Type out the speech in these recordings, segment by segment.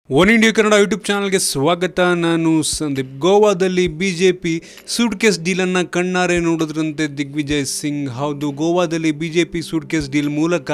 One India Kannada YouTube ಚಾನಲ್ಗೆ ಸ್ವಾಗತ. ನಾನು ಸಂದೀಪ್. ಗೋವಾದಲ್ಲಿ ಬಿಜೆಪಿ ಸೂಟ್ ಕೇಸ್ ಡೀಲನ್ನು ಕಣ್ಣಾರೆ ನೋಡಿದ್ರಂತೆ ದಿಗ್ವಿಜಯ್ ಸಿಂಗ್. ಹೌದು, ಗೋವಾದಲ್ಲಿ ಬಿಜೆಪಿ ಸೂಟ್ ಕೇಸ್ ಡೀಲ್ ಮೂಲಕ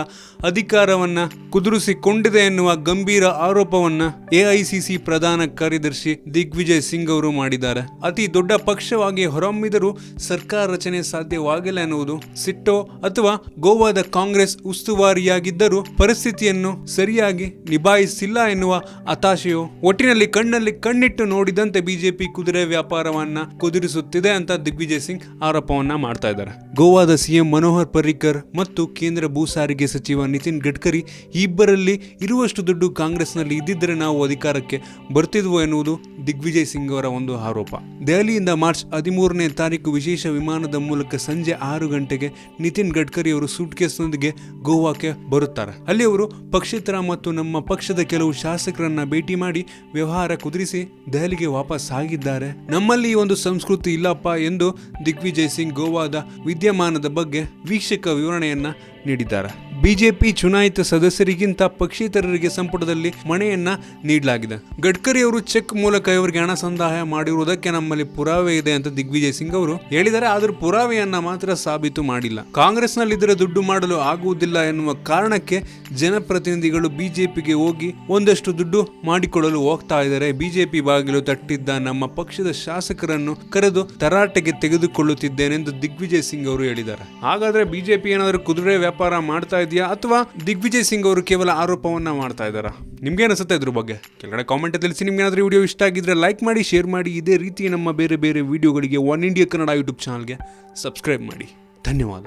ಅಧಿಕಾರವನ್ನು ಕುದುರಿಸಿಕೊಂಡಿದೆ ಎನ್ನುವ ಗಂಭೀರ ಆರೋಪವನ್ನು ಎಐಸಿಸಿ ಪ್ರಧಾನ ಕಾರ್ಯದರ್ಶಿ ದಿಗ್ವಿಜಯ್ ಸಿಂಗ್ ಅವರು ಮಾಡಿದ್ದಾರೆ. ಅತಿ ದೊಡ್ಡ ಪಕ್ಷವಾಗಿ ಹೊರಹೊಮ್ಮಿದರೂ ಸರ್ಕಾರ ರಚನೆ ಸಾಧ್ಯವಾಗಿಲ್ಲ ಎನ್ನುವುದು ಸಿಟ್ಟೋ ಅಥವಾ ಗೋವಾದ ಕಾಂಗ್ರೆಸ್ ಉಸ್ತುವಾರಿಯಾಗಿದ್ದರೂ ಪರಿಸ್ಥಿತಿಯನ್ನು ಸರಿಯಾಗಿ ನಿಭಾಯಿಸಿಲ್ಲ ಎನ್ನುವ ಹತಾಶೆಯು ಒಟ್ಟಿನಲ್ಲಿ ಕಣ್ಣಲ್ಲಿ ಕಣ್ಣಿಟ್ಟು ನೋಡಿದಂತೆ ಬಿಜೆಪಿ ಕುದುರೆ ವ್ಯಾಪಾರವನ್ನ ಕುದುರಿಸುತ್ತಿದೆ ಅಂತ ದಿಗ್ವಿಜಯ್ ಸಿಂಗ್ ಆರೋಪವನ್ನ ಮಾಡ್ತಾ ಇದ್ದಾರೆ. ಗೋವಾದ ಸಿಎಂ ಮನೋಹರ್ ಪರಿಕ್ಕರ್ ಮತ್ತು ಕೇಂದ್ರ ಭೂ ಸಾರಿಗೆ ಸಚಿವ ನಿತಿನ್ ಗಡ್ಕರಿ ಇಬ್ಬರಲ್ಲಿ ಇರುವಷ್ಟು ದುಡ್ಡು ಕಾಂಗ್ರೆಸ್ನಲ್ಲಿ ಇದ್ದಿದ್ದರೆ ನಾವು ಅಧಿಕಾರಕ್ಕೆ ಬರ್ತಿದ್ವು ಎನ್ನುವುದು ದಿಗ್ವಿಜಯ್ ಸಿಂಗ್ ಅವರ ಒಂದು ಆರೋಪ. ದೆಹಲಿಯಿಂದ ಮಾರ್ಚ್ 13ನೇ ತಾರೀಕು ವಿಶೇಷ ವಿಮಾನದ ಮೂಲಕ ಸಂಜೆ 6 ಗಂಟೆಗೆ ನಿತಿನ್ ಗಡ್ಕರಿ ಅವರು ಸೂಟ್ ಕೇಸ್ನೊಂದಿಗೆ ಗೋವಾಕ್ಕೆ ಬರುತ್ತಾರೆ. ಅಲ್ಲಿ ಅವರು ಪಕ್ಷೇತರ ಮತ್ತು ನಮ್ಮ ಪಕ್ಷದ ಕೆಲವು ಶಾಸಕರನ್ನ ಭೇಟಿ ಮಾಡಿ ವ್ಯವಹಾರ ಕುದುರಿಸಿ ದೆಹಲಿಗೆ ವಾಪಸ್ ಆಗಿದ್ದಾರೆ. ನಮ್ಮಲ್ಲಿ ಒಂದು ಸಂಸ್ಕೃತಿ ಇಲ್ಲಪ್ಪ ಎಂದು ದಿಗ್ವಿಜಯ್ ಸಿಂಗ್ ಗೋವಾದ ವಿದ್ಯಮಾನದ ಬಗ್ಗೆ ವೀಕ್ಷಕ ವಿವರಣೆಯನ್ನ ನೀಡಿದ್ದಾರೆ. ಬಿಜೆಪಿ ಚುನಾಯಿತ ಸದಸ್ಯರಿಗಿಂತ ಪಕ್ಷೇತರರಿಗೆ ಸಂಪುಟದಲ್ಲಿ ಮಣೆಯನ್ನ ನೀಡಲಾಗಿದೆ. ಗಡ್ಕರಿ ಅವರು ಚೆಕ್ ಮೂಲಕ ಇವರಿಗೆ ಹಣ ಸಂದಾಯ ಮಾಡಿರುವುದಕ್ಕೆ ನಮ್ಮಲ್ಲಿ ಪುರಾವೆ ಇದೆ ಅಂತ ದಿಗ್ವಿಜಯ್ ಸಿಂಗ್ ಅವರು ಹೇಳಿದ್ದಾರೆ. ಆದರೂ ಪುರಾವೆಯನ್ನ ಮಾತ್ರ ಸಾಬೀತು ಮಾಡಿಲ್ಲ. ಕಾಂಗ್ರೆಸ್ನಲ್ಲಿದ್ದರೆ ದುಡ್ಡು ಮಾಡಲು ಆಗುವುದಿಲ್ಲ ಎನ್ನುವ ಕಾರಣಕ್ಕೆ ಜನಪ್ರತಿನಿಧಿಗಳು ಬಿಜೆಪಿಗೆ ಹೋಗಿ ಒಂದಷ್ಟು ದುಡ್ಡು ಮಾಡಿಕೊಳ್ಳಲು ಹೋಗ್ತಾ ಇದ್ದಾರೆ. ಬಿಜೆಪಿ ಬಾಗಿಲು ತಟ್ಟಿದ್ದ ನಮ್ಮ ಪಕ್ಷದ ಶಾಸಕರನ್ನು ಕರೆದು ತರಾಟೆಗೆ ತೆಗೆದುಕೊಳ್ಳುತ್ತಿದ್ದೇನೆಂದು ದಿಗ್ವಿಜಯ್ ಸಿಂಗ್ ಅವರು ಹೇಳಿದ್ದಾರೆ. ಹಾಗಾದ್ರೆ ಬಿಜೆಪಿ ಏನಾದರೂ ಕುದುರೆ ವ್ಯಾಪಾರ ಮಾಡ್ತಾ ಇದೆಯಾ ಅಥವಾ ದಿಗ್ವಿಜಯ್ ಸಿಂಗ್ ಅವರು ಕೇವಲ ಆರೋಪವನ್ನ ಮಾಡ್ತಾ ಇದ್ದಾರಾ? ನಿಮ್ಗೆ ಅನಿಸುತ್ತೆ ಇದ್ರ ಬಗ್ಗೆ ಕೆಳಗಡೆ ಕಾಮೆಂಟ್ ತಿಳಿಸಿ. ನಿಮ್ಗೆ ಏನಾದರೂ ವಿಡಿಯೋ ಇಷ್ಟ ಆಗಿದ್ರೆ ಲೈಕ್ ಮಾಡಿ, ಶೇರ್ ಮಾಡಿ. ಇದೇ ರೀತಿ ನಮ್ಮ ಬೇರೆ ಬೇರೆ ವಿಡಿಯೋಗಳಿಗೆ ಒನ್ ಇಂಡಿಯಾ ಕನ್ನಡ ಯೂಟ್ಯೂಬ್ ಚಾನಲ್ಗೆ ಸಬ್ಸ್ಕ್ರೈಬ್ ಮಾಡಿ. ಧನ್ಯವಾದ.